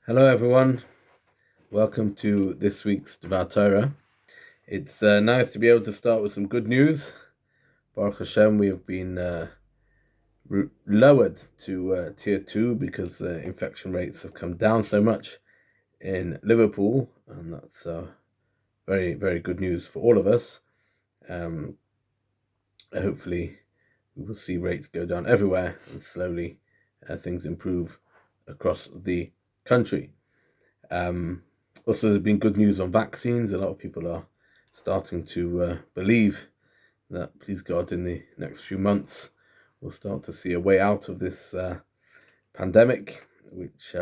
Hello, everyone. Welcome to this week's Devar Torah. It's nice to be able to start with some good news. Baruch Hashem, we have been lowered to tier 2 because the infection rates have come down so much in Liverpool, and that's very, very good news for all of us. Hopefully, we will see rates go down everywhere, and slowly things improve across the country. Also, there's been good news on vaccines. A lot of people are starting to believe that, please God, in the next few months, we'll start to see a way out of this pandemic, which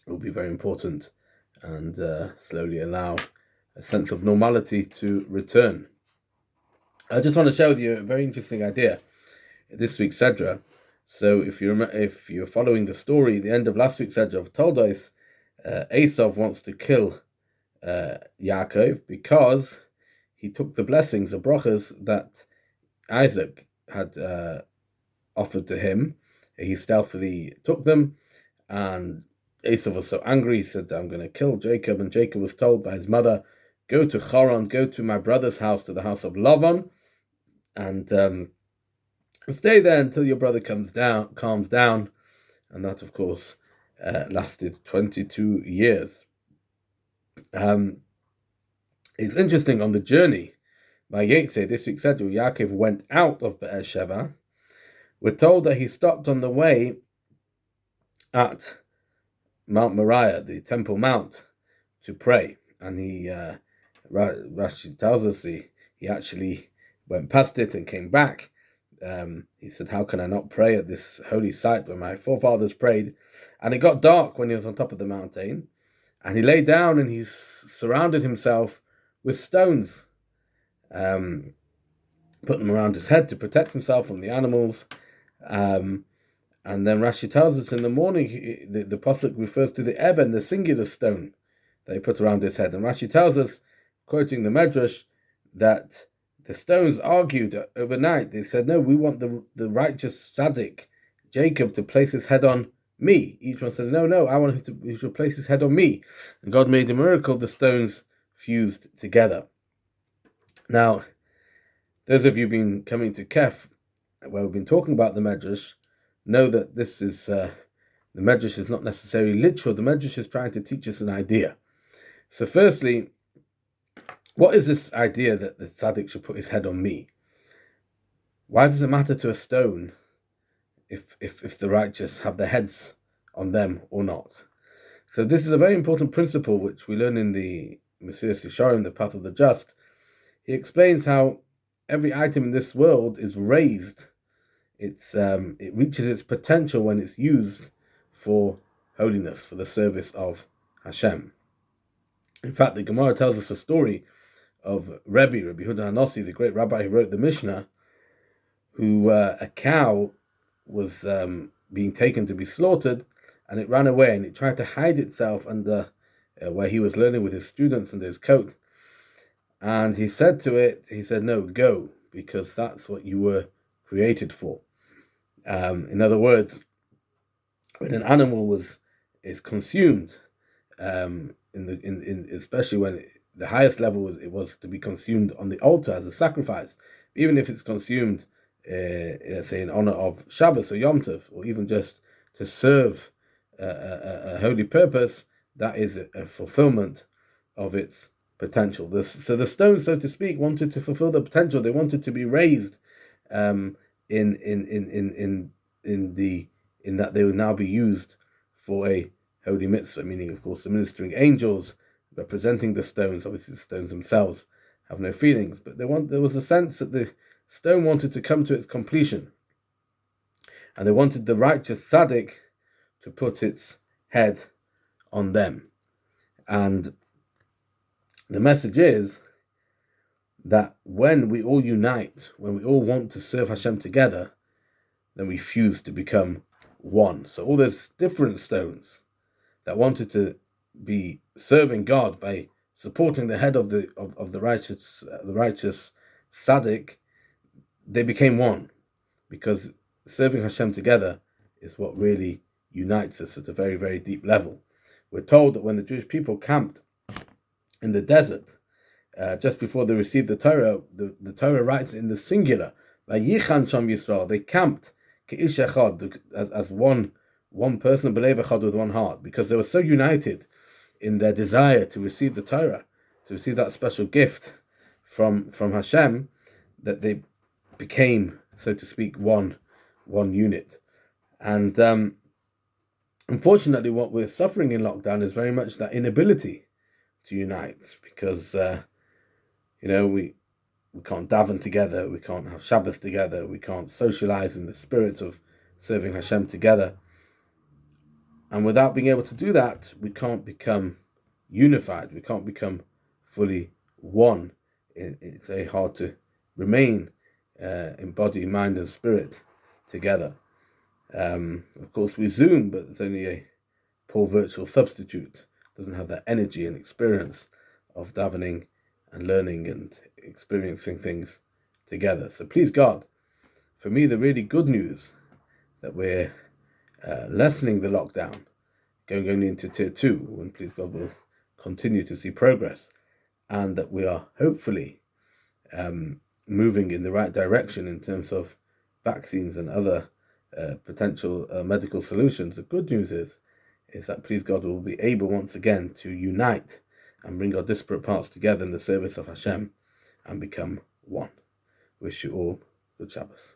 will be very important and slowly allow a sense of normality to return. I just want to share with you a very interesting idea this week's Sedra. So if you're following the story, the end of last week's Sedra of told us Esav wants to kill Yaakov because he took the blessings, the brachas that Isaac had offered to him. He stealthily took them, and Esav was so angry, he said, I'm going to kill Jacob. And Jacob was told by his mother, go to Haran, go to my brother's house, to the house of Lavan, and stay there until your brother calms down. And that, of course, lasted 22 years. It's interesting, on the journey, Vayeitzei, this week said, Yaakov went out of Be'er-Sheva. We're told that he stopped on the way at Mount Moriah, the Temple Mount, to pray. And Rashi tells us he actually went past it and came back. He said, how can I not pray at this holy site where my forefathers prayed? And it got dark when he was on top of the mountain, and he lay down and he surrounded himself with stones, put them around his head to protect himself from the animals. And then Rashi tells us in the morning, the pasuk refers to the Even, the singular stone that he put around his head. And Rashi tells us, quoting the Medrash, that the stones argued overnight. They said, no, we want the righteous tzaddik, Jacob, to place his head on me. Each one said, no, I want he should place his head on me. And God made a miracle, the stones fused together. Now, those of you who've been coming to Kef, where we've been talking about the Medrash, know that this is, the Medrash is not necessarily literal. The Medrash is trying to teach us an idea. So firstly, what is this idea that the tzaddik should put his head on me? Why does it matter to a stone if the righteous have their heads on them or not? So this is a very important principle which we learn in the Mesilas Yesharim, the Path of the Just. He explains how every item in this world is raised. It reaches its potential when it's used for holiness, for the service of Hashem. In fact, the Gemara tells us a story of Rabbi Huda Hanossi, the great rabbi who wrote the Mishnah, who a cow was being taken to be slaughtered, and it ran away, and it tried to hide itself under where he was learning with his students under his coat. And he said to it, no, go, because that's what you were created for. In other words, when an animal is consumed, especially when the highest level it was to be consumed on the altar as a sacrifice, even if it's consumed, let's say, in honor of Shabbos or Yom Tov, or even just to serve a holy purpose, that is a fulfillment of its potential. So the stones, so to speak, wanted to fulfill the potential. They wanted to be raised in that they would now be used for a holy mitzvah, meaning, of course, the ministering angels representing the stones. Obviously, the stones themselves have no feelings, but there was a sense that the stone wanted to come to its completion, and they wanted the righteous tzaddik to put its head on them. And the message is that when we all unite, when we all want to serve Hashem together, then we fuse to become one. So all those different stones that wanted to be serving God by supporting the head of the righteous tzaddik, they became one, because serving Hashem together is what really unites us at a very, very deep level. We're told that when the Jewish people camped in the desert, just before they received the Torah, the Torah writes in the singular, Vayichan Sham Yisrael, they camped Ke'ish Echad, as one person, B'lev Echad, with one heart, because they were so united in their desire to receive the Torah, to receive that special gift from Hashem, that they became, so to speak, one unit. And unfortunately, what we're suffering in lockdown is very much that inability to unite, because we can't daven together, we can't have Shabbos together, we can't socialize in the spirit of serving Hashem together. And without being able to do that, we can't become unified, we can't become fully one. It's very hard to remain in body, mind, and spirit together. Of course, we Zoom, but it's only a poor virtual substitute. It doesn't have that energy and experience of davening and learning and experiencing things together. So please God, for me, the really good news that we're lessening the lockdown, going into tier 2, and please God, we'll continue to see progress, and that we are hopefully moving in the right direction in terms of vaccines and other potential medical solutions. The good news is that please God, we'll be able once again to unite and bring our disparate parts together in the service of Hashem and become one. Wish you all good Shabbos.